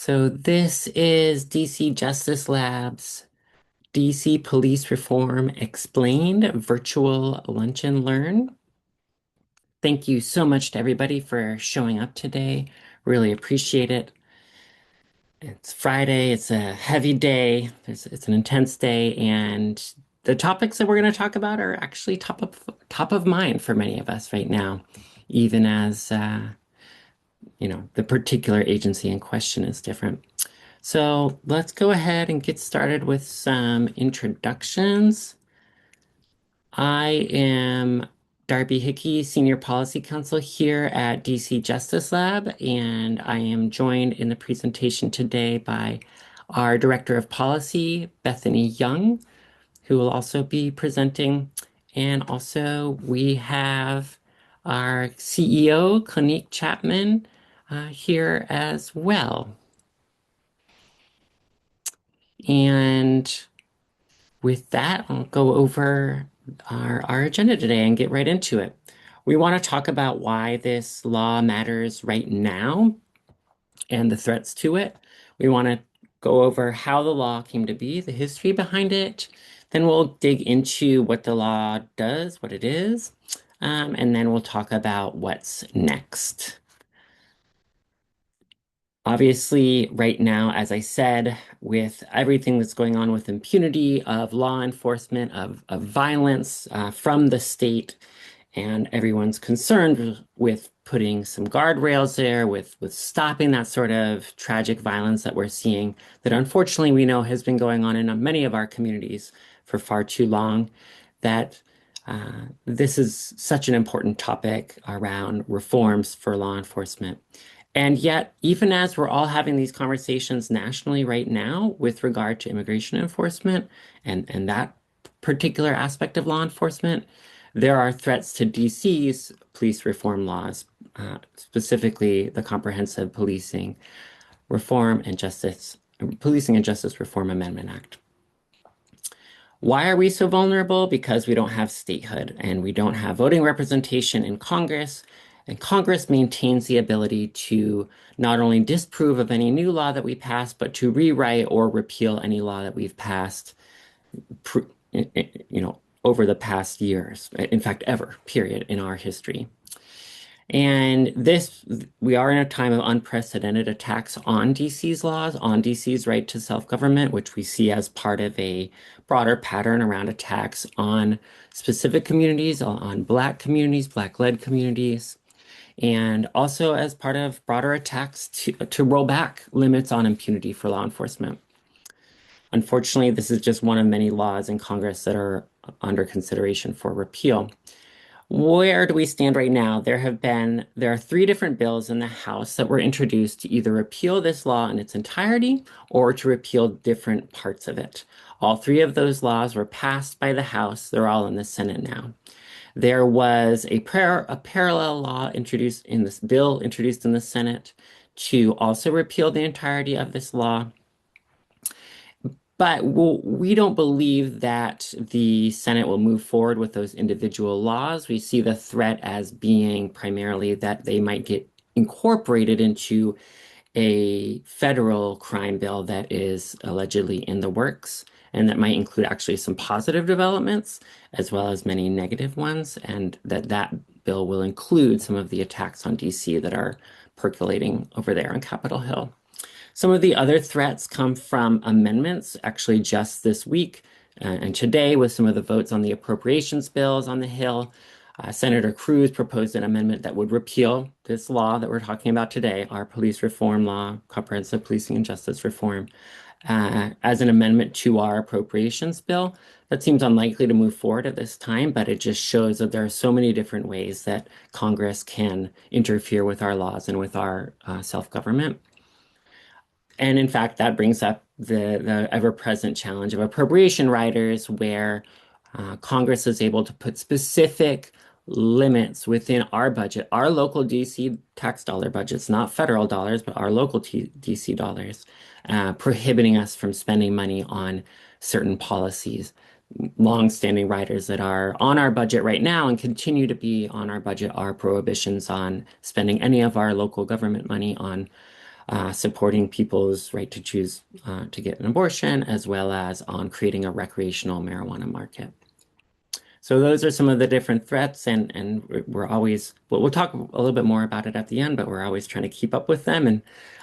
So this is DC Justice Lab's DC Police Reform Explained Virtual Lunch and Learn. Thank you so much to everybody for showing up today. Really appreciate it. It's Friday, it's a heavy day, it's an intense day, and the topics that we're going to talk about are actually top of mind for many of us right now, even as the particular agency in question is different. So let's go ahead and get started with some introductions. I am Darby Hickey, Senior Policy Counsel here at DC Justice Lab, and I am joined in the presentation today by our Director of Policy, Bethany Young, who will also be presenting. And also we have our CEO, Clinique Chapman, here as well. And with that, I'll go over our agenda today and get right into it. We want to talk about why this law matters right now and the threats to it. We want to go over how the law came to be, the history behind it. Then we'll dig into what the law does, what it is, and then we'll talk about what's next. Obviously, right now, as I said, with everything that's going on with impunity of law enforcement, of violence from the state, and everyone's concerned with putting some guardrails there, with stopping that sort of tragic violence that we're seeing, that unfortunately we know has been going on in many of our communities for far too long, that this is such an important topic around reforms for law enforcement. And yet, even as we're all having these conversations nationally right now with regard to immigration enforcement and that particular aspect of law enforcement, there are threats to DC's police reform laws, specifically the Comprehensive Policing and Justice Reform Amendment Act. Why are we so vulnerable? Because we don't have statehood and we don't have voting representation in Congress. And Congress maintains the ability to not only disapprove of any new law that we pass, but to rewrite or repeal any law that we've passed, over the past years. In fact, ever, period, in our history. And we are in a time of unprecedented attacks on DC's laws, on DC's right to self-government, which we see as part of a broader pattern around attacks on specific communities, on Black communities, Black-led communities, and also as part of broader attacks to roll back limits on impunity for law enforcement. Unfortunately, this is just one of many laws in Congress that are under consideration for repeal. Where do we stand right now? There are three different bills in the House that were introduced to either repeal this law in its entirety or to repeal different parts of it. All three of those laws were passed by the House. They're all in the Senate now. There was a parallel law introduced in the Senate to also repeal the entirety of this law. But we don't believe that the Senate will move forward with those individual laws. We see the threat as being primarily that they might get incorporated into a federal crime bill that is allegedly in the works, and that might include actually some positive developments as well as many negative ones, and that bill will include some of the attacks on DC that are percolating over there on Capitol Hill. Some of the other threats come from amendments, actually just this week and today with some of the votes on the appropriations bills on the Hill. Senator Cruz proposed an amendment that would repeal this law that we're talking about today, our police reform law, Comprehensive Policing and Justice Reform, as an amendment to our appropriations bill. That seems unlikely to move forward at this time, but it just shows that there are so many different ways that Congress can interfere with our laws and with our self-government. And in fact, that brings up the ever-present challenge of appropriation riders, where Congress is able to put specific limits within our budget, our local DC tax dollar budgets, not federal dollars, but our local DC dollars, prohibiting us from spending money on certain policies. Long-standing riders that are on our budget right now and continue to be on our budget are prohibitions on spending any of our local government money on supporting people's right to choose to get an abortion, as well as on creating a recreational marijuana market. So those are some of the different threats, and we're always, well, we'll talk a little bit more about it at the end, but we're always trying to keep up with them and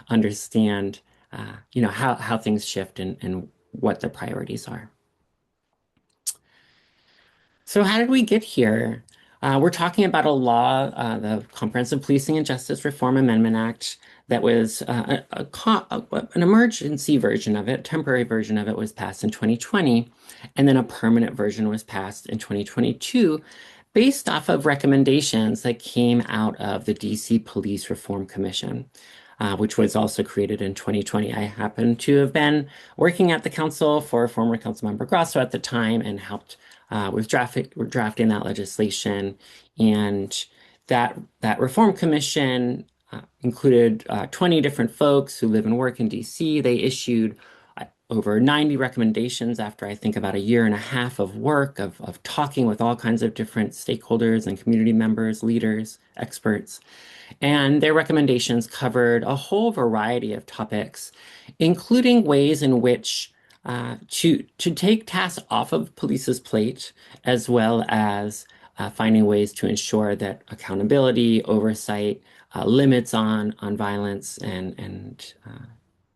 understand, how things shift and what the priorities are. So how did we get here? We're talking about a law, the Comprehensive Policing and Justice Reform Amendment Act, that was an emergency version of it, temporary version of it was passed in 2020, and then a permanent version was passed in 2022, based off of recommendations that came out of the DC Police Reform Commission, which was also created in 2020. I happen to have been working at the council for former Councilmember Grosso at the time and helped with drafting that legislation. And that Reform Commission included 20 different folks who live and work in DC. They issued over 90 recommendations after I think about a year and a half of work of talking with all kinds of different stakeholders and community members, leaders, experts. And their recommendations covered a whole variety of topics, including ways in which to take tasks off of police's plate, as well as finding ways to ensure that accountability, oversight, limits on violence and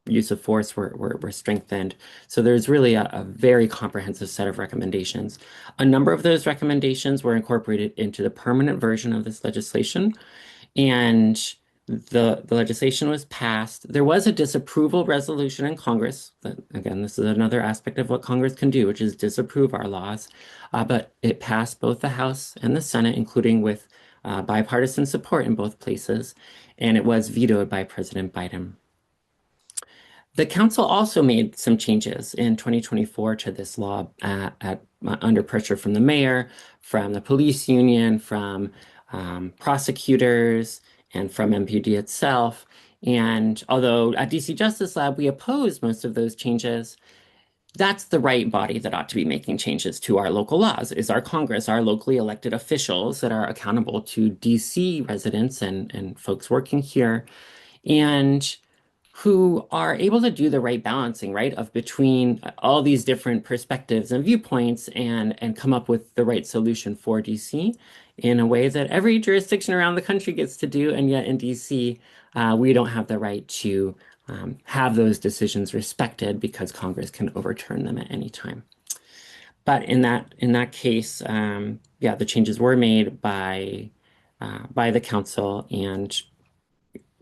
use of force were strengthened. So there's really a very comprehensive set of recommendations. A number of those recommendations were incorporated into the permanent version of this legislation, and the legislation was passed. There was a disapproval resolution in Congress. Again, this is another aspect of what Congress can do, which is disapprove our laws. But it passed both the House and the Senate, including with bipartisan support in both places, and it was vetoed by President Biden. The council also made some changes in 2024 to this law under pressure from the mayor, from the police union, from prosecutors, and from MPD itself. And although at DC Justice Lab, we opposed most of those changes, that's the right body that ought to be making changes to our local laws, is our Congress, our locally elected officials that are accountable to DC residents and folks working here, and who are able to do the right balancing, right, of between all these different perspectives and viewpoints and come up with the right solution for DC in a way that every jurisdiction around the country gets to do. And yet in DC, we don't have the right to have those decisions respected because Congress can overturn them at any time. But in that case, yeah, the changes were made by the council, and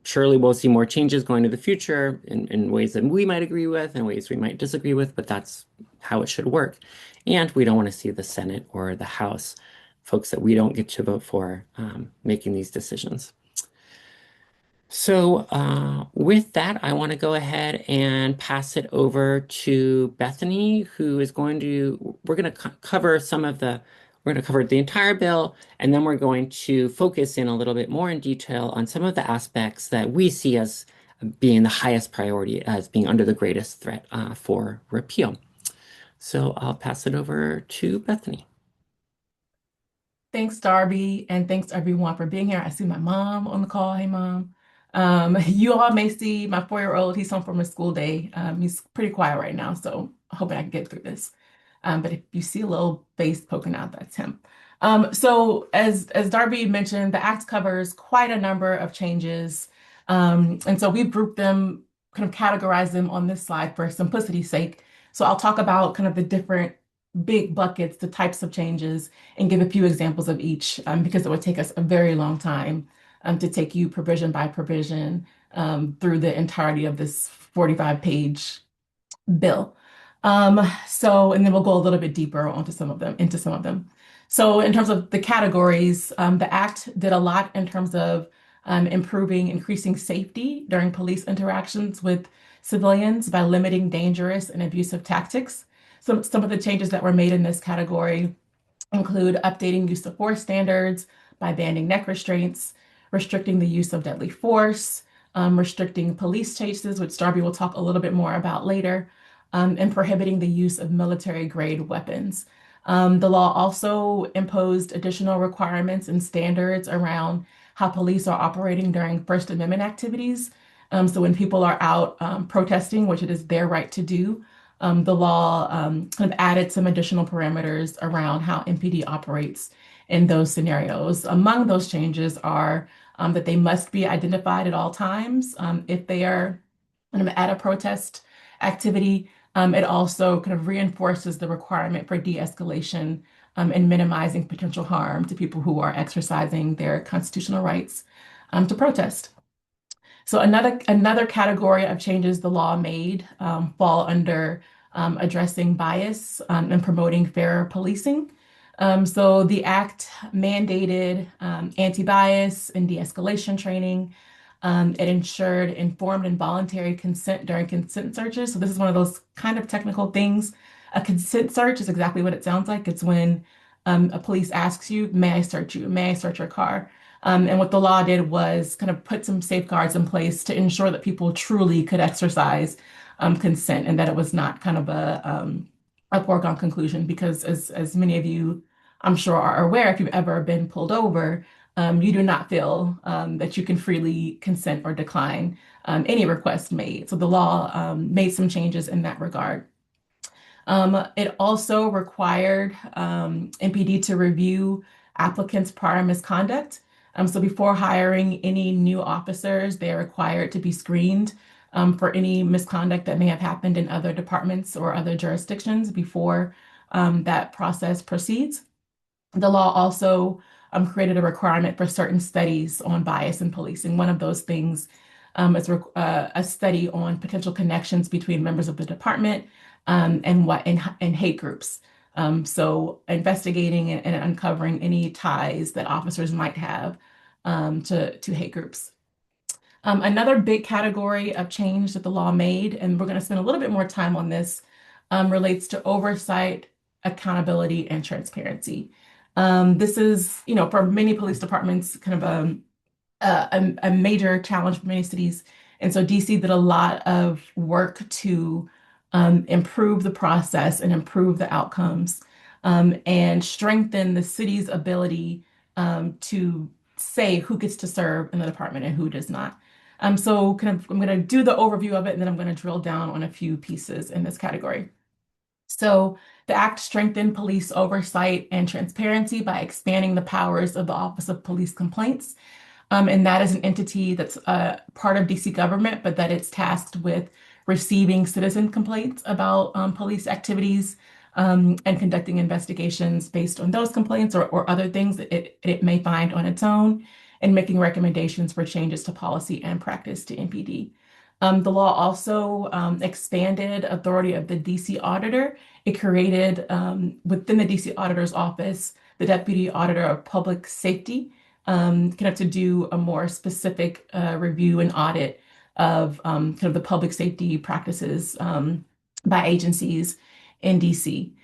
surely we'll see more changes going to the future in ways that we might agree with and ways we might disagree with, but that's how it should work. And we don't want to see the Senate or the House, folks that we don't get to vote for, making these decisions. So with that, I want to go ahead and pass it over to Bethany, who is we're going to cover we're going to cover the entire bill, and then we're going to focus in a little bit more in detail on some of the aspects that we see as being the highest priority, as being under the greatest threat for repeal. So I'll pass it over to Bethany. Thanks, Darby, and thanks everyone for being here. I see my mom on the call. Hey, Mom. You all may see my 4-year-old. He's home from a school day. He's pretty quiet right now, so hoping I can get through this. But if you see a little face poking out, that's him. So as Darby mentioned, the Act covers quite a number of changes. And so we've grouped them, kind of categorized them on this slide for simplicity's sake. So I'll talk about kind of the different big buckets, the types of changes, and give a few examples of each, because it would take us a very long time to take you provision by provision through the entirety of this 45-page bill. And then we'll go a little bit deeper into some of them. So in terms of the categories, the Act did a lot in terms of increasing safety during police interactions with civilians by limiting dangerous and abusive tactics. Some of the changes that were made in this category include updating use of force standards by banning neck restraints, restricting the use of deadly force, restricting police chases, which Darby will talk a little bit more about later, and prohibiting the use of military-grade weapons. The law also imposed additional requirements and standards around how police are operating during First Amendment activities, So when people are out protesting, which it is their right to do, the law kind of added some additional parameters around how MPD operates in those scenarios. Among those changes are that they must be identified at all times if they are kind of at a protest activity. It also kind of reinforces the requirement for de-escalation and minimizing potential harm to people who are exercising their constitutional rights to protest. So another category of changes the law made fall under addressing bias and promoting fairer policing. So the act mandated anti-bias and de-escalation training. It ensured informed and voluntary consent during consent searches. So this is one of those kind of technical things. A consent search is exactly what it sounds like. It's when a police asks you, "May I search you? May I search your car?" And what the law did was kind of put some safeguards in place to ensure that people truly could exercise consent and that it was not kind of a foregone conclusion. Because as many of you, I'm sure, are aware, if you've ever been pulled over, you do not feel that you can freely consent or decline any request made. So the law made some changes in that regard. It also required MPD to review applicants' prior misconduct. So before hiring any new officers, they are required to be screened for any misconduct that may have happened in other departments or other jurisdictions before that process proceeds. The law also created a requirement for certain studies on bias in policing. One of those things is a study on potential connections between members of the department and hate groups. So investigating and uncovering any ties that officers might have to hate groups. Another big category of change that the law made, and we're going to spend a little bit more time on this, relates to oversight, accountability, and transparency. This is, for many police departments, kind of a major challenge for many cities. And so DC did a lot of work to improve the process and improve the outcomes and strengthen the city's ability to say who gets to serve in the department and who does not. So I'm going to do the overview of it, and then I'm going to drill down on a few pieces in this category. So the act strengthened police oversight and transparency by expanding the powers of the Office of Police Complaints. And that is an entity that's part of DC government, but that it's tasked with receiving citizen complaints about police activities and conducting investigations based on those complaints or other things that it may find on its own, and making recommendations for changes to policy and practice to MPD. The law also expanded authority of the DC auditor. It created within the DC auditor's office the Deputy Auditor of Public Safety, kind of to do a more specific review and audit of kind of the public safety practices by agencies in DC.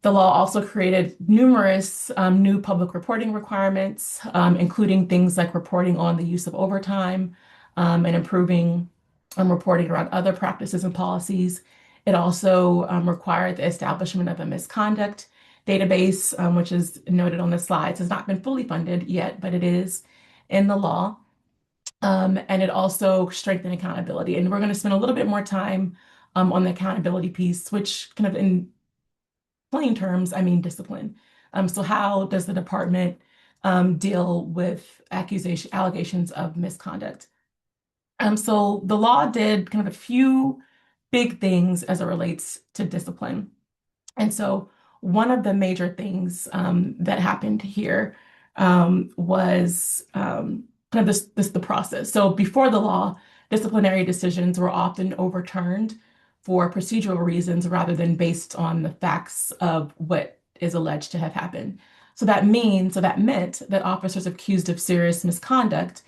The law also created numerous new public reporting requirements, including things like reporting on the use of overtime and improving reporting around other practices and policies. It also required the establishment of a misconduct database, which is noted on the slides, has not been fully funded yet, but it is in the law. And it also strengthened accountability. And we're going to spend a little bit more time on the accountability piece, which kind of in plain terms, I mean discipline. So how does the department deal with allegations of misconduct? So the law did kind of a few big things as it relates to discipline. And so one of the major things that happened here was kind of the process. So before the law, disciplinary decisions were often overturned for procedural reasons rather than based on the facts of what is alleged to have happened. So that meant that officers accused of serious misconduct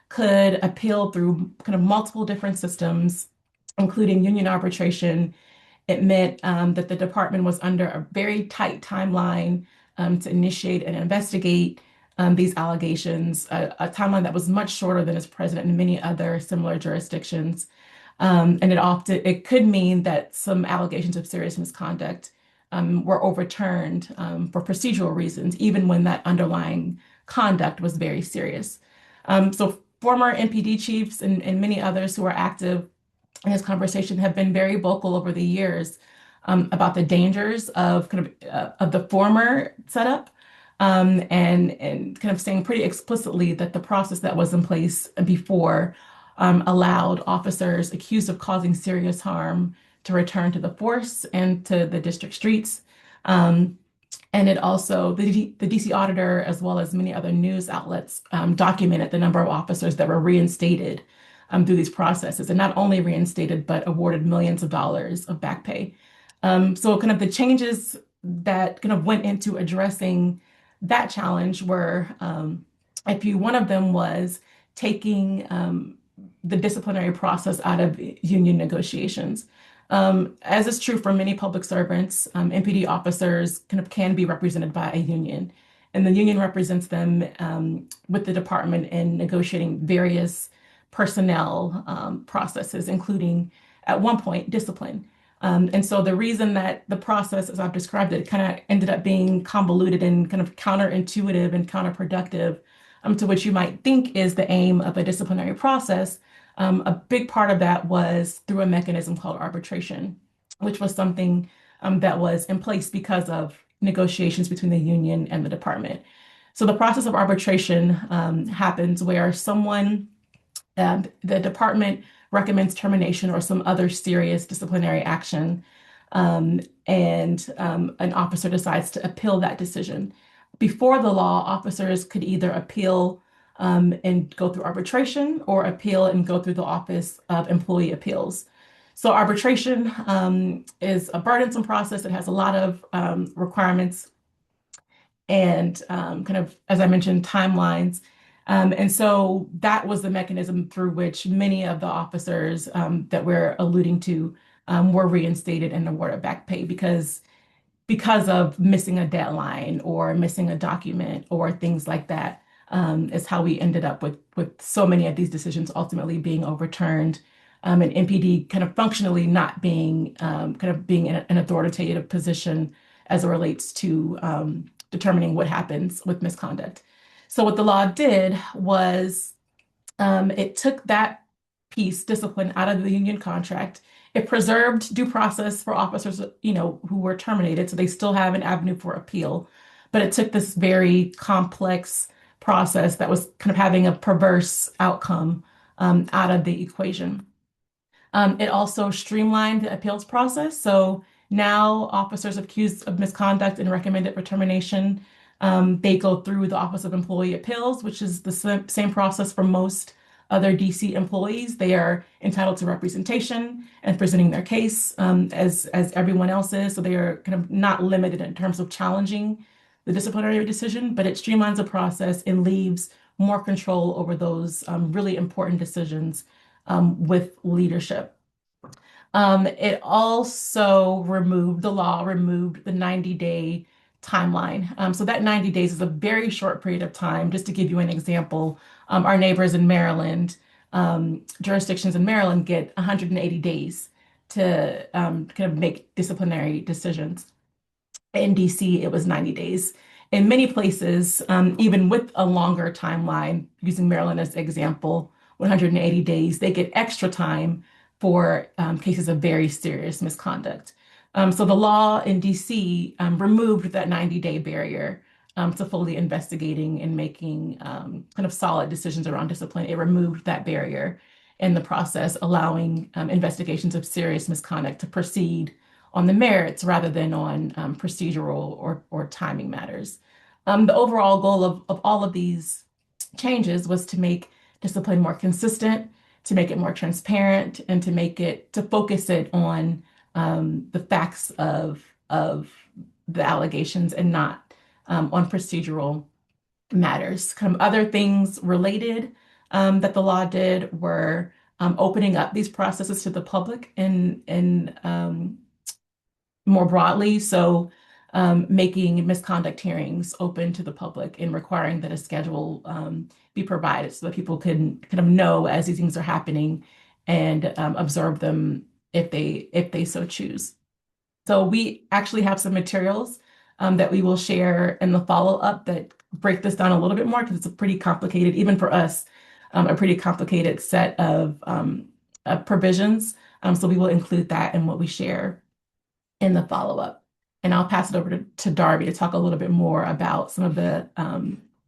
could appeal through kind of multiple different systems, including union arbitration. It meant that the department was under a very tight timeline to initiate and investigate these allegations, a timeline that was much shorter than is present in many other similar jurisdictions. And it could mean that some allegations of serious misconduct were overturned for procedural reasons, even when that underlying conduct was very serious. So former NPD chiefs and many others who are active in this conversation have been very vocal over the years about the dangers of of the former setup, and kind of saying pretty explicitly that the process that was in place before allowed officers accused of causing serious harm to return to the force and to the district streets. Um, and it also, the DC auditor, as well as many other news outlets, documented the number of officers that were reinstated through these processes, and not only reinstated, but awarded millions of dollars of back pay. So kind of the changes that kind of went into addressing that challenge were, one of them was taking the disciplinary process out of union negotiations. As is true for many public servants, MPD officers kind of can be represented by a union, and the union represents them with the department in negotiating various personnel processes, including at one point discipline. And so the reason that the process, as I've described it, kind of ended up being convoluted and kind of counterintuitive and counterproductive to what you might think is the aim of a disciplinary process, a big part of that was through a mechanism called arbitration, which was something that was in place because of negotiations between the union and the department. So the process of arbitration happens where the department recommends termination or some other serious disciplinary action, and an officer decides to appeal that decision. Before the law, officers could either appeal and go through arbitration or appeal and go through the Office of Employee Appeals. So arbitration is a burdensome process. It has a lot of requirements and kind of, as I mentioned, timelines. And so that was the mechanism through which many of the officers that we're alluding to were reinstated and awarded back pay because of missing a deadline or missing a document or things like that, is how we ended up with so many of these decisions ultimately being overturned, and NPD kind of functionally not being being in an authoritative position as it relates to determining what happens with misconduct. So what the law did was it took that piece, discipline, out of the union contract. It preserved due process for officers, who were terminated, so they still have an avenue for appeal. But it took this very complex process that was kind of having a perverse outcome out of the equation. It also streamlined the appeals process. So now officers accused of misconduct and recommended for termination, they go through the Office of Employee Appeals, which is the same process for most other DC employees. They are entitled to representation and presenting their case as everyone else is. So they are kind of not limited in terms of challenging the disciplinary decision, but it streamlines the process and leaves more control over those really important decisions with leadership. It also the law removed the 90-day timeline. So that 90 days is a very short period of time. Just to give you an example, our neighbors in Maryland, jurisdictions in Maryland get 180 days to kind of make disciplinary decisions. In DC, it was 90 days. In many places, even with a longer timeline, using Maryland as example, 180 days, they get extra time for cases of very serious misconduct. So the law in DC removed that 90-day barrier to fully investigating and making kind of solid decisions around discipline. It removed that barrier in the process, allowing investigations of serious misconduct to proceed on the merits rather than on procedural or timing matters. The overall goal of all of these changes was to make discipline more consistent, to make it more transparent, and to focus it on the facts of the allegations and not on procedural matters. Kind of other things related that the law did were opening up these processes to the public and more broadly. So making misconduct hearings open to the public and requiring that a schedule be provided so that people can kind of know as these things are happening and observe them if they so choose. So we actually have some materials that we will share in the follow-up that break this down a little bit more because it's pretty complicated, even for us, a pretty complicated set of provisions. So we will include that in what we share in the follow-up. And I'll pass it over to Darby to talk a little bit more about some of the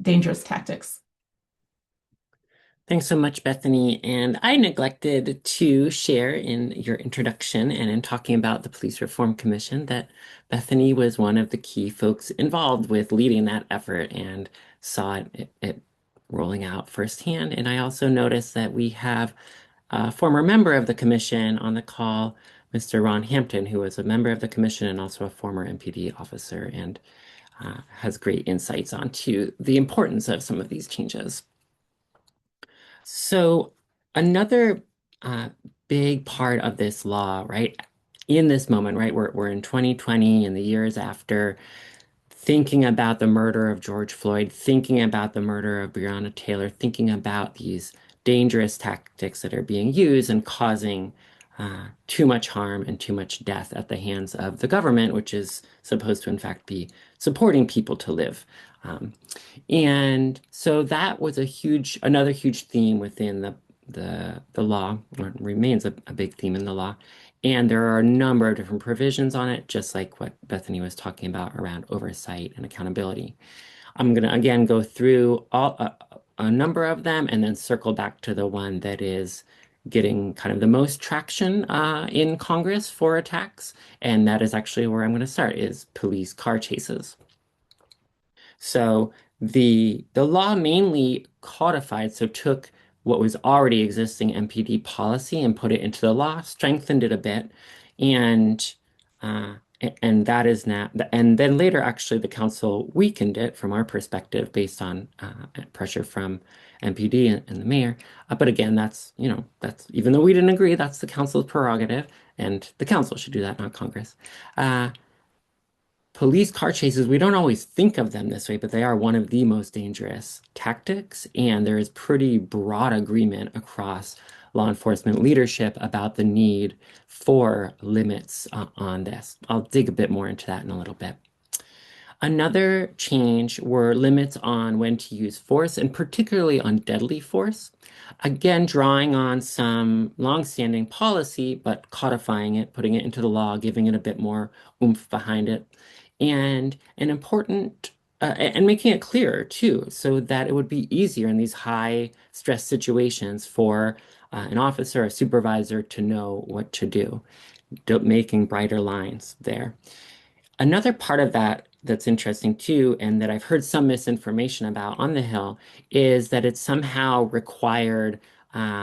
dangerous tactics. Thanks so much, Bethany. And I neglected to share in your introduction and in talking about the Police Reform Commission that Bethany was one of the key folks involved with leading that effort and saw it rolling out firsthand. And I also noticed that we have a former member of the commission on the call, Mr. Ron Hampton, who was a member of the commission and also a former MPD officer and has great insights onto the importance of some of these changes. So another uh, big part of this law, right, in this moment, right, we're in 2020 and the years after, thinking about the murder of George Floyd, thinking about the murder of Breonna Taylor, thinking about these dangerous tactics that are being used and causing too much harm and too much death at the hands of the government, which is supposed to, in fact, be supporting people to live. Um, and so that was another huge theme within the law, or remains a big theme in the law. And there are a number of different provisions on it, just like what Bethany was talking about around oversight and accountability. I'm going to again go through a number of them and then circle back to the one that is getting kind of the most traction in Congress for attacks. And that is actually where I'm going to start, is police car chases. So the law mainly codified, so took what was already existing MPD policy and put it into the law, strengthened it a bit, and and that is now, and then later actually the council weakened it from our perspective based on pressure from MPD and the mayor. But again, that's, that's, even though we didn't agree, that's the council's prerogative, and the council should do that, not Congress. Uh, Police car chases, we don't always think of them this way, but they are one of the most dangerous tactics. And there is pretty broad agreement across law enforcement leadership about the need for limits on this. I'll dig a bit more into that in a little bit. Another change were limits on when to use force, and particularly on deadly force. Again, drawing on some longstanding policy, but codifying it, putting it into the law, giving it a bit more oomph behind it. And an important, and making it clearer too, so that it would be easier in these high stress situations for an officer or supervisor to know what to do, making brighter lines there. Another part of that that's interesting too, and that I've heard some misinformation about on the Hill, is that it's somehow required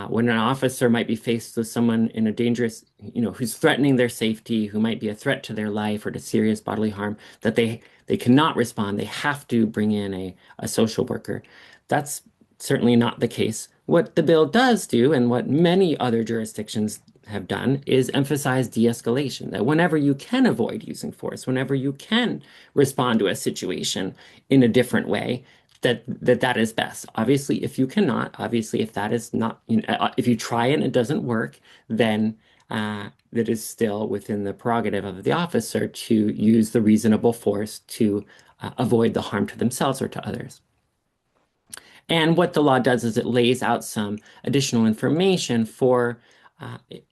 when an officer might be faced with someone in a dangerous, who's threatening their safety, who might be a threat to their life or to serious bodily harm, that they cannot respond. They have to bring in a social worker. That's certainly not the case. What the bill does do, and what many other jurisdictions have done, is emphasize de-escalation, that whenever you can avoid using force, whenever you can respond to a situation in a different way, that is best. Obviously, if you cannot, obviously, if that is not, if you try and it doesn't work, then that is still within the prerogative of the officer to use the reasonable force to avoid the harm to themselves or to others. And what the law does is it lays out some additional information for,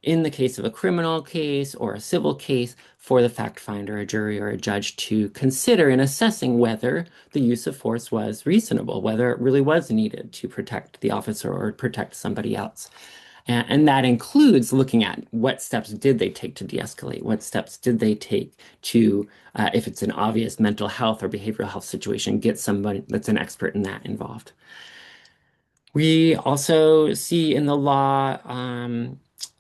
in the case of a criminal case or a civil case, for the fact finder, a jury, or a judge to consider in assessing whether the use of force was reasonable, whether it really was needed to protect the officer or protect somebody else. And that includes looking at what steps did they take to de-escalate? What steps did they take to, if it's an obvious mental health or behavioral health situation, get somebody that's an expert in that involved. We also see in the law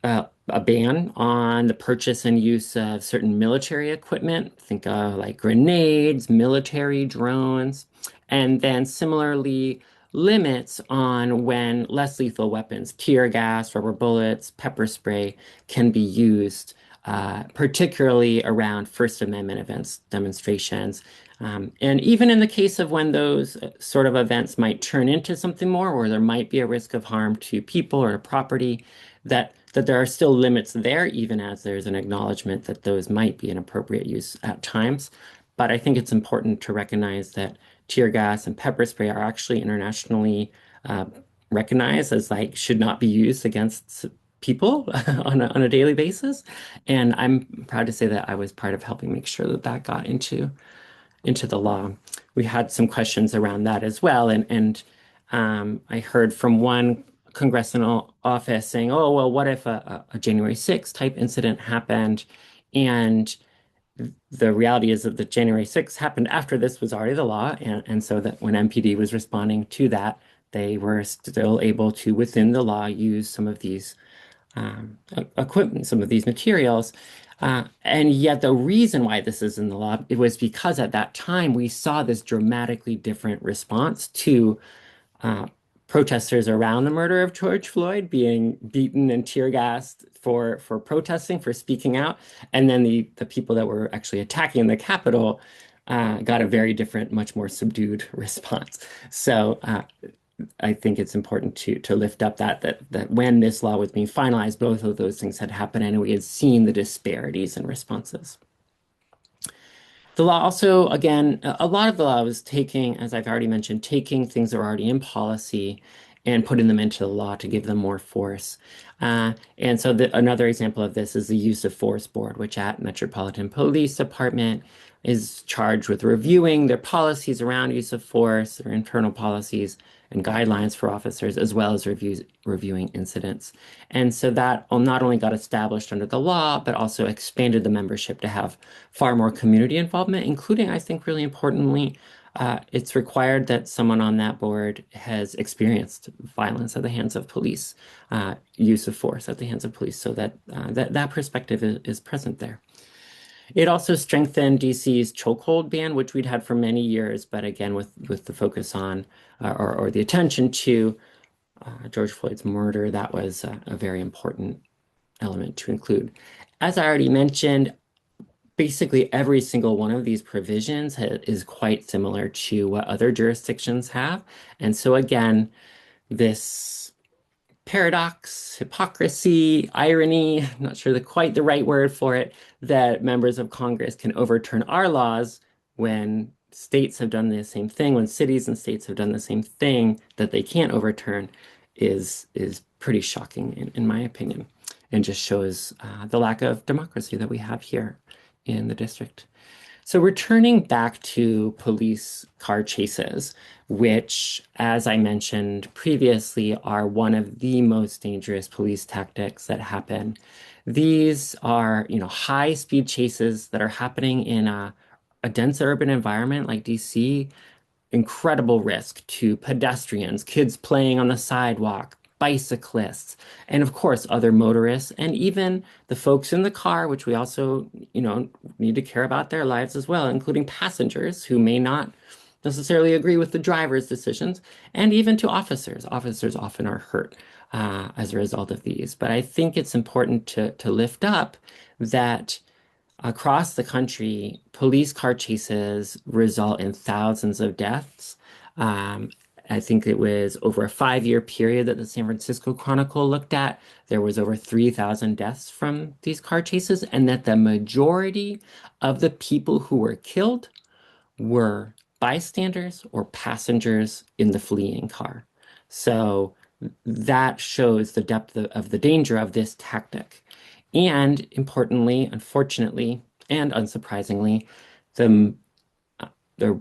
a ban on the purchase and use of certain military equipment. Think of like grenades, military drones, and then similarly limits on when less lethal weapons, tear gas, rubber bullets, pepper spray, can be used, particularly around First Amendment events, demonstrations, and even in the case of when those sort of events might turn into something more, or there might be a risk of harm to people or to property, that there are still limits there, even as there's an acknowledgement that those might be an appropriate use at times. But I think it's important to recognize that tear gas and pepper spray are actually internationally recognized as like should not be used against people on a daily basis. And I'm proud to say that I was part of helping make sure that that got into the law. We had some questions around that as well, and I heard from one congressional office saying, "Oh, well, what if a January 6th type incident happened?" And the reality is that the January 6th happened after this was already the law, and so that when MPD was responding to that, they were still able to, within the law, use some of these equipment, some of these materials. And yet the reason why this is in the law, it was because at that time we saw this dramatically different response to uh, protesters around the murder of George Floyd being beaten and tear gassed for protesting, for speaking out, and then the people that were actually attacking the Capitol got a very different, much more subdued response. So I think it's important to lift up that when this law was being finalized, both of those things had happened, and we had seen the disparities in responses. The law also, again, a lot of the law was taking, as I've already mentioned, taking things that are already in policy and putting them into the law to give them more force. And so another example of this is the use of force board, which at Metropolitan Police Department is charged with reviewing their policies around use of force, their internal policies and guidelines for officers, as well as reviewing incidents. And so that not only got established under the law, but also expanded the membership to have far more community involvement, including, I think, really importantly, it's required that someone on that board has experienced violence at the hands of police, use of force at the hands of police, so that that perspective is present there. It also strengthened DC's chokehold ban, which we'd had for many years, but again, with the focus on or the attention to George Floyd's murder, that was a very important element to include. As I already mentioned, basically every single one of these provisions is quite similar to what other jurisdictions have. And so again, this paradox, hypocrisy, irony, I'm not sure quite the right word for it, that members of Congress can overturn our laws when states have done the same thing, when cities and states have done the same thing that they can't overturn is pretty shocking in my opinion, and just shows the lack of democracy that we have here in the district. So returning back to police car chases, which, as I mentioned previously, are one of the most dangerous police tactics that happen. These are, high-speed chases that are happening in a dense urban environment like DC, incredible risk to pedestrians, kids playing on the sidewalk, bicyclists, and of course, other motorists, and even the folks in the car, which we also, need to care about their lives as well, including passengers who may not necessarily agree with the driver's decisions, and even to officers. Officers often are hurt as a result of these. But I think it's important to lift up that across the country, police car chases result in thousands of deaths. Um, I think it was over a 5-year period that the San Francisco Chronicle looked at. There was over 3,000 deaths from these car chases, and that the majority of the people who were killed were bystanders or passengers in the fleeing car. So that shows the depth of the danger of this tactic. And importantly, unfortunately, and unsurprisingly, the, the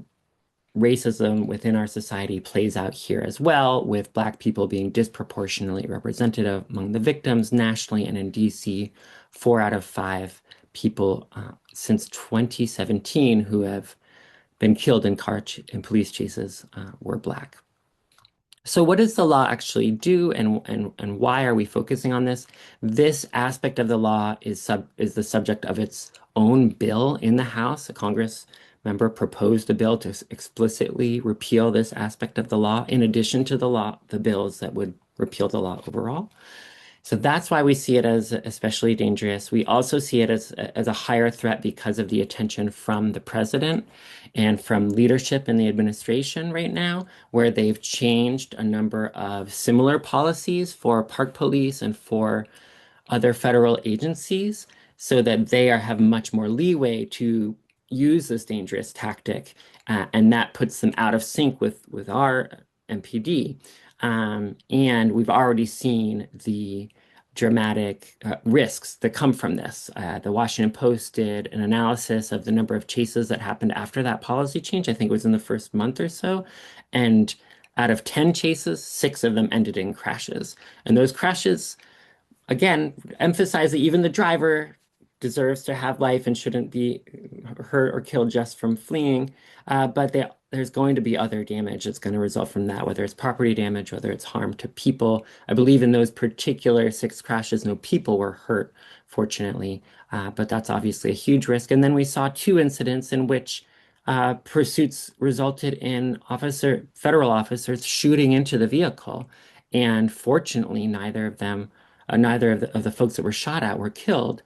racism within our society plays out here as well, with Black people being disproportionately represented among the victims nationally and in DC. 4 out of 5 people since 2017 who have been killed in police chases were Black. So what does the law actually do, and why are we focusing on this? This aspect of the law is the subject of its own bill in the House. A Congress member proposed a bill to explicitly repeal this aspect of the law, in addition to the bills that would repeal the law overall. So that's why we see it as especially dangerous. We also see it as a higher threat because of the attention from the president and from leadership in the administration right now, where they've changed a number of similar policies for park police and for other federal agencies so that have much more leeway to use this dangerous tactic. And that puts them out of sync with our MPD. And we've already seen the dramatic risks that come from this. The Washington Post did an analysis of the number of chases that happened after that policy change. I think it was in the first month or so. And out of 10 chases, six of them ended in crashes. And those crashes again, emphasize that even the driver deserves to have life and shouldn't be hurt or killed just from fleeing. There's going to be other damage that's going to result from that, whether it's property damage, whether it's harm to people. I believe in those particular six crashes, no people were hurt, fortunately, but that's obviously a huge risk. And then we saw two incidents in which pursuits resulted in federal officers shooting into the vehicle. And fortunately, neither of the folks that were shot at were killed.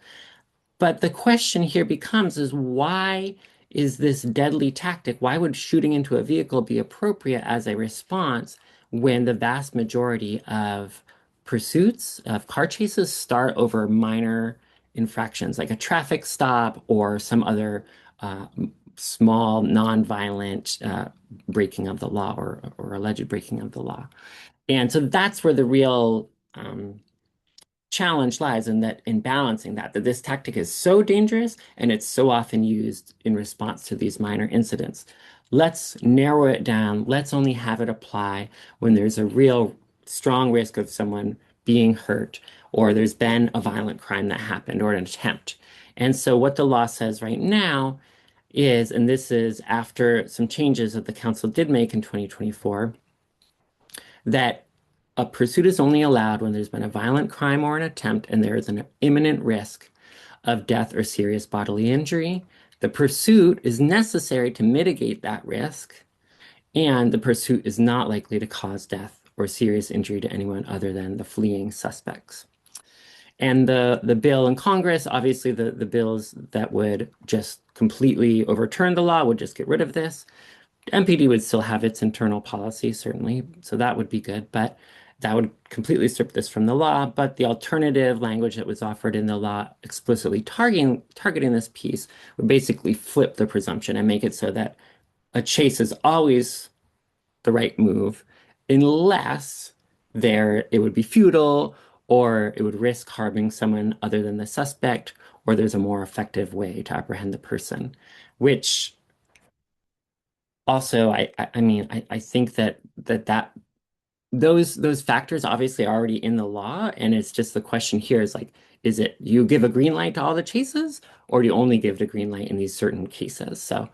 But the question here becomes is why is this deadly tactic? Why would shooting into a vehicle be appropriate as a response when the vast majority of pursuits of car chases start over minor infractions like a traffic stop or some other small non-violent breaking of the law or alleged breaking of the law? And so that's where the real challenge lies in balancing that this tactic is so dangerous and it's so often used in response to these minor incidents. Let's narrow it down. Let's only have it apply when there's a real strong risk of someone being hurt or there's been a violent crime that happened or an attempt. And so what the law says right now is, and this is after some changes that the council did make in 2024, that a pursuit is only allowed when there's been a violent crime or an attempt and there is an imminent risk of death or serious bodily injury. The pursuit is necessary to mitigate that risk, and the pursuit is not likely to cause death or serious injury to anyone other than the fleeing suspects. And the bill in Congress, obviously the bills that would just completely overturn the law would just get rid of this. MPD would still have its internal policy, certainly, so that would be good, but that would completely strip this from the law. But the alternative language that was offered in the law explicitly targeting this piece would basically flip the presumption and make it so that a chase is always the right move unless it would be futile or it would risk harming someone other than the suspect, or there's a more effective way to apprehend the person, which also, I mean, I think that those factors obviously are already in the law, and it's just the question here is like, is it you give a green light to all the chases, or do you only give the green light in these certain cases? So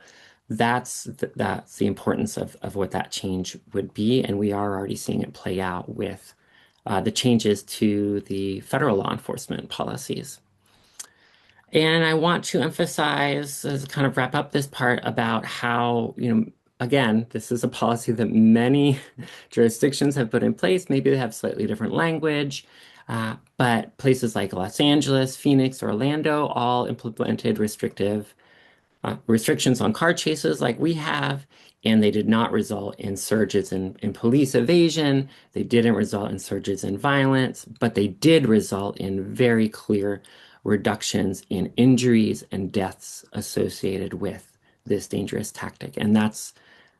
that's the importance of what that change would be, and we are already seeing it play out with the changes to the federal law enforcement policies. And I want to emphasize, as kind of wrap up this part, about how, again, this is a policy that many jurisdictions have put in place. Maybe they have slightly different language, but places like Los Angeles, Phoenix, Orlando all implemented restrictions on car chases like we have, and they did not result in surges in police evasion. They didn't result in surges in violence, but they did result in very clear reductions in injuries and deaths associated with this dangerous tactic. And that's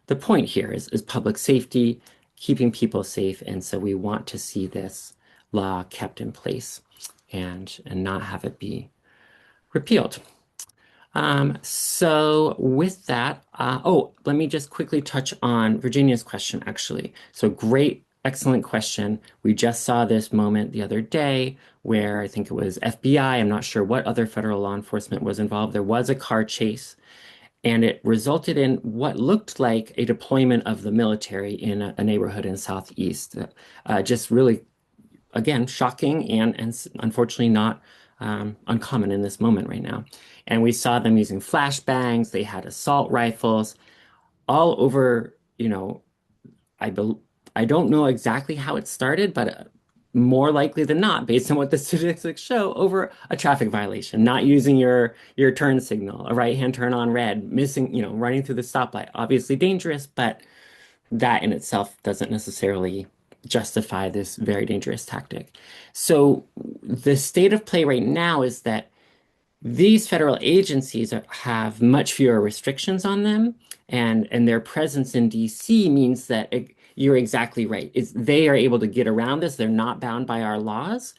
the point here is public safety, keeping people safe. And so we want to see this law kept in place and not have it be repealed. So with that, let me just quickly touch on Virginia's question, actually. So great, excellent question. We just saw this moment the other day where I think it was FBI. I'm not sure what other federal law enforcement was involved. There was a car chase, and it resulted in what looked like a deployment of the military in a neighborhood in Southeast. Just really again, shocking and unfortunately not uncommon in this moment right now. And we saw them using flashbangs. They had assault rifles all over, I bel I don't know exactly how it started, but more likely than not, based on what the statistics show, over a traffic violation, not using your turn signal, a right-hand turn on red, missing, running through the stoplight. Obviously dangerous, but that in itself doesn't necessarily justify this very dangerous tactic. So the state of play right now is that these federal agencies have much fewer restrictions on them, and their presence in DC means that you're exactly right. They are able to get around this. They're not bound by our laws.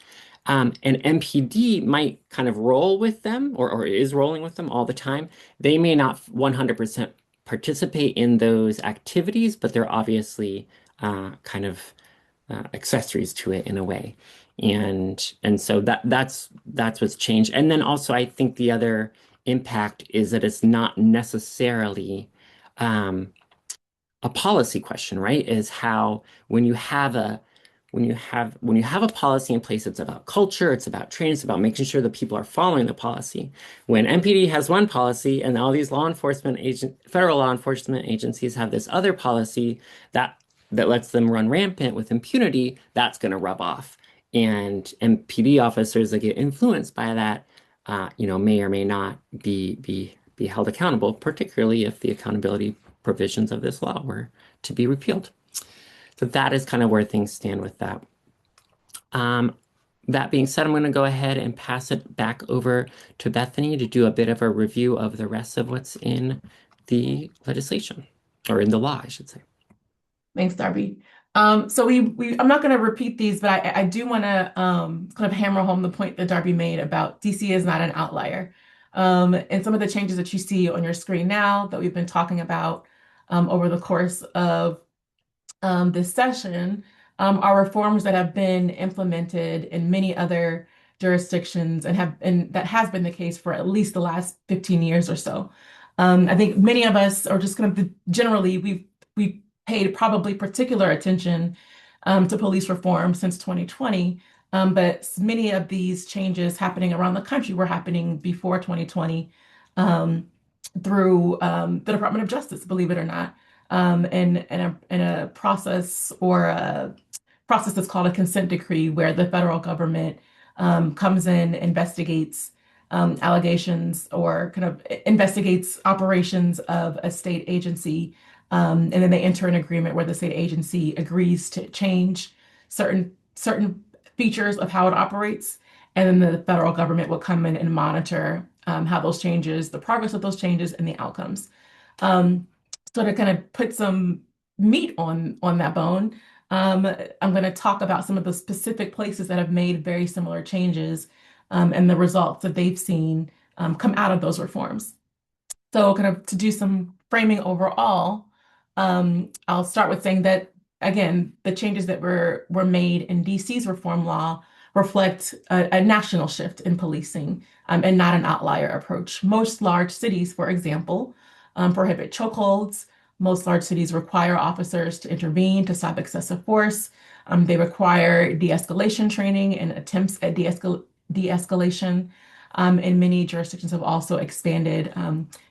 And MPD might kind of roll with them or is rolling with them all the time. They may not 100% participate in those activities, but they're obviously kind of accessories to it in a way. And so that's what's changed. And then also I think the other impact is that it's not necessarily um, a policy question, right? Is how when you have a policy in place, it's about culture, it's about training, it's about making sure that people are following the policy. When MPD has one policy and all these federal law enforcement agencies have this other policy that lets them run rampant with impunity, that's going to rub off. And MPD officers that get influenced by that, may or may not be held accountable, particularly if the accountability provisions of this law were to be repealed. So that is kind of where things stand with that. Um, that being said, I'm going to go ahead and pass it back over to Bethany to do a bit of a review of the rest of what's in the legislation, or in the law, I should say. Thanks, Darby. So I'm not going to repeat these, but I do want to kind of hammer home the point that Darby made about DC is not an outlier. And some of the changes that you see on your screen now that we've been talking about over the course of this session are reforms that have been implemented in many other jurisdictions and that has been the case for at least the last 15 years or so. I think many of us, or just kind of generally, we've paid probably particular attention to police reform since 2020. But many of these changes happening around the country were happening before 2020 um, through the Department of Justice, believe it or not, in a process or a process that's called a consent decree, where the federal government comes in, investigates allegations, or kind of investigates operations of a state agency, and then they enter an agreement where the state agency agrees to change certain features of how it operates, and then the federal government will come in and monitor how those changes, the progress of those changes, and the outcomes. Um, so to kind of put some meat on that bone, I'm going to talk about some of the specific places that have made very similar changes and the results that they've seen come out of those reforms. So kind of to do some framing overall, I'll start with saying that, again, the changes that were made in DC's reform law reflect a national shift in policing and not an outlier approach. Most large cities, for example, prohibit chokeholds. Most large cities require officers to intervene to stop excessive force. They require de-escalation training and attempts at de-escalation. And many jurisdictions have also expanded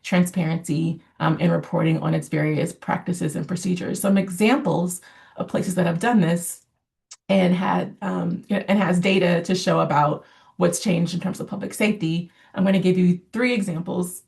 transparency in reporting on its various practices and procedures. Some examples of places that have done this and has data to show about what's changed in terms of public safety. I'm going to give you three examples.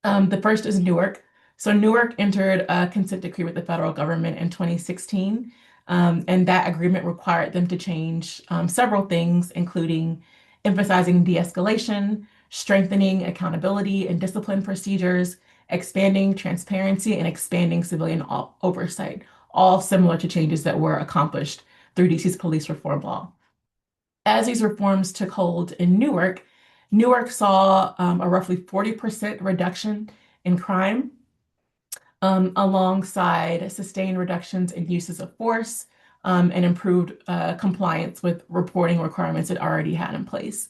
The first is Newark. So Newark entered a consent decree with the federal government in 2016, and that agreement required them to change several things, including emphasizing de-escalation, strengthening accountability and discipline procedures, expanding transparency, and expanding civilian oversight, all similar to changes that were accomplished through DC's police reform law. As these reforms took hold in Newark, Newark saw a roughly 40% reduction in crime, alongside sustained reductions in uses of force and improved compliance with reporting requirements it already had in place.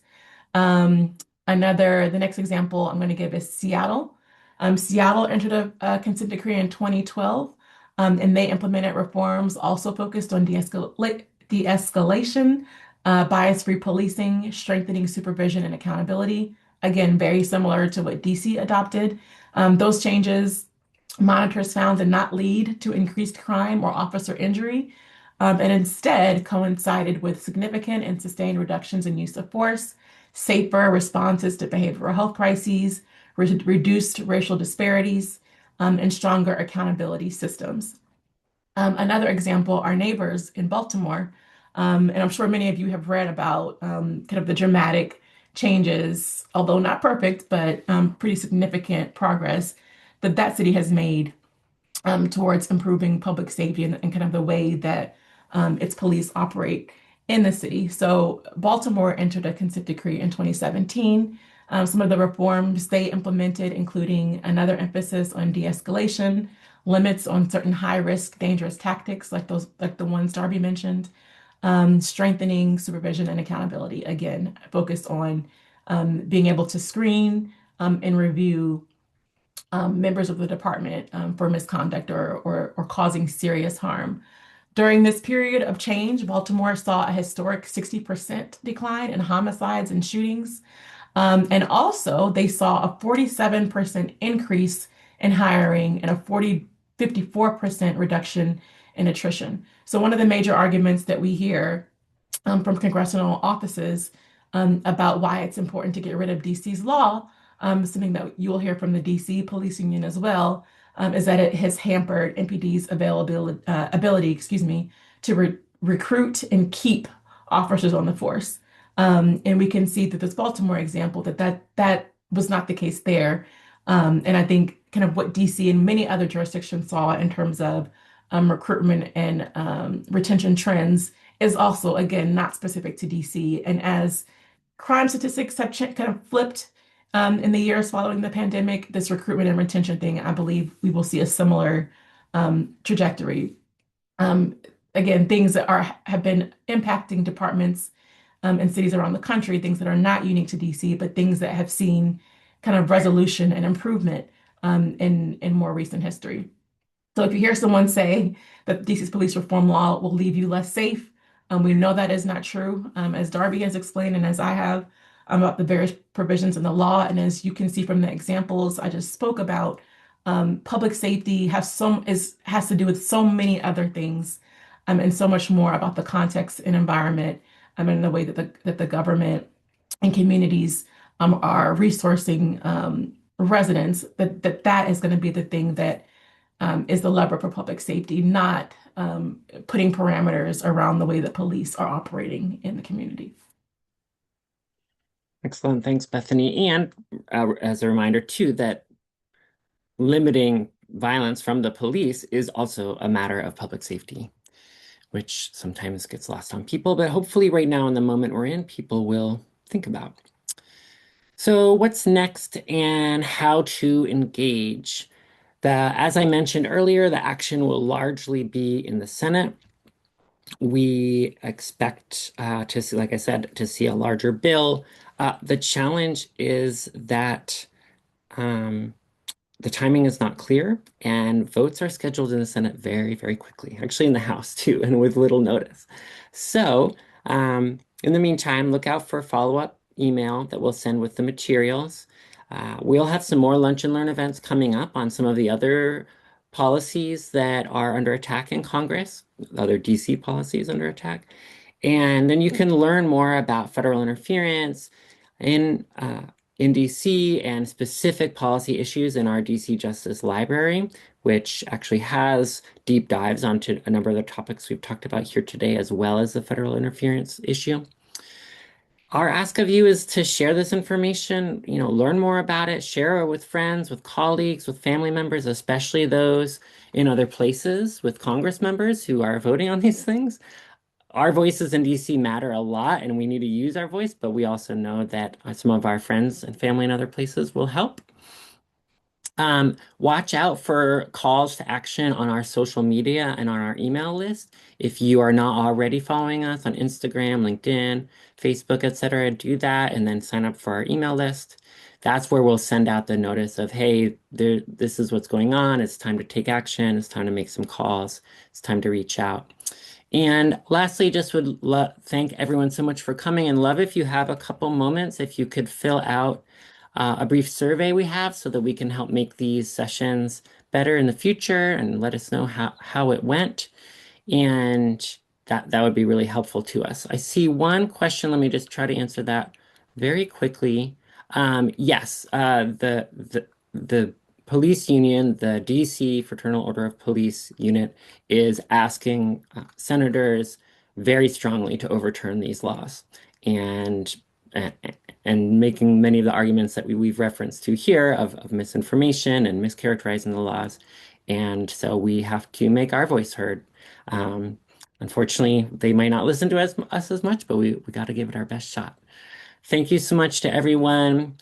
The next example I'm going to give is Seattle. Seattle entered a consent decree in 2012, and they implemented reforms also focused on de-escalation, bias-free policing, strengthening supervision and accountability. Again, very similar to what DC adopted. Those changes, monitors found, did not lead to increased crime or officer injury, and instead coincided with significant and sustained reductions in use of force, safer responses to behavioral health crises, reduced racial disparities, and stronger accountability systems. Another example, our neighbors in Baltimore, and I'm sure many of you have read about kind of the dramatic changes, although not perfect, but pretty significant progress that city has made towards improving public safety and kind of the way that its police operate in the city. So Baltimore entered a consent decree in 2017. Some of the reforms they implemented, including another emphasis on de-escalation, limits on certain high-risk, dangerous tactics like the ones Darby mentioned, strengthening supervision and accountability. Again, focused on being able to screen and review members of the department for misconduct or causing serious harm. During this period of change, Baltimore saw a historic 60% decline in homicides and shootings. And also, they saw a 47% increase in hiring and a 54% reduction in attrition. So, one of the major arguments that we hear from congressional offices about why it's important to get rid of DC's law, something that you will hear from the DC Police Union as well, is that it has hampered MPD's ability, to recruit and keep officers on the force. And we can see through this Baltimore example that was not the case there. And I think kind of what DC and many other jurisdictions saw in terms of recruitment and retention trends is also, again, not specific to DC. And as crime statistics have kind of flipped in the years following the pandemic, this recruitment and retention thing, I believe we will see a similar trajectory. Um, Again, things that have been impacting departments in cities around the country, things that are not unique to DC, but things that have seen kind of resolution and improvement in more recent history. So if you hear someone say that DC's police reform law will leave you less safe, we know that is not true. As Darby has explained and as I have about the various provisions in the law, and as you can see from the examples I just spoke about, public safety has to do with so many other things, and so much more about the context and environment, and the way that the government and communities are resourcing residents. That is going to be the thing that is the lever for public safety, not putting parameters around the way that police are operating in the community. Excellent. Thanks, Bethany. And as a reminder, too, that limiting violence from the police is also a matter of public safety, which sometimes gets lost on people, but hopefully right now in the moment we're in, people will think about. So what's next and how to engage? As I mentioned earlier, the action will largely be in the Senate. We expect to see, like I said, to see a larger bill. The challenge is that um, the timing is not clear, and votes are scheduled in the Senate very, very quickly, actually in the House too, and with little notice. So, in the meantime, look out for a follow-up email that we'll send with the materials. We'll have some more lunch and learn events coming up on some of the other policies that are under attack in Congress, other DC policies under attack. And then you can learn more about federal interference in in DC and specific policy issues in our DC Justice Library, which actually has deep dives onto a number of the topics we've talked about here today, as well as the federal interference issue. Our ask of you is to share this information, learn more about it, share it with friends, with colleagues, with family members, especially those in other places, with Congress members who are voting on these things. Our voices in DC matter a lot, and we need to use our voice, but we also know that some of our friends and family in other places will help. Watch out for calls to action on our social media and on our email list. If you are not already following us on Instagram, LinkedIn, Facebook, etc., do that and then sign up for our email list. That's where we'll send out the notice of, hey, this is what's going on. It's time to take action. It's time to make some calls. It's time to reach out. And lastly, just would thank everyone so much for coming, and love if you have a couple moments, if you could fill out a brief survey we have so that we can help make these sessions better in the future and let us know how it went. And that would be really helpful to us. I see one question. Let me just try to answer that very quickly. Yes, the police union, the DC Fraternal Order of Police unit, is asking senators very strongly to overturn these laws and and making many of the arguments that we've referenced to here of misinformation and mischaracterizing the laws. And so we have to make our voice heard. Um, Unfortunately, they might not listen to us as much, but we got to give it our best shot. Thank you so much to everyone.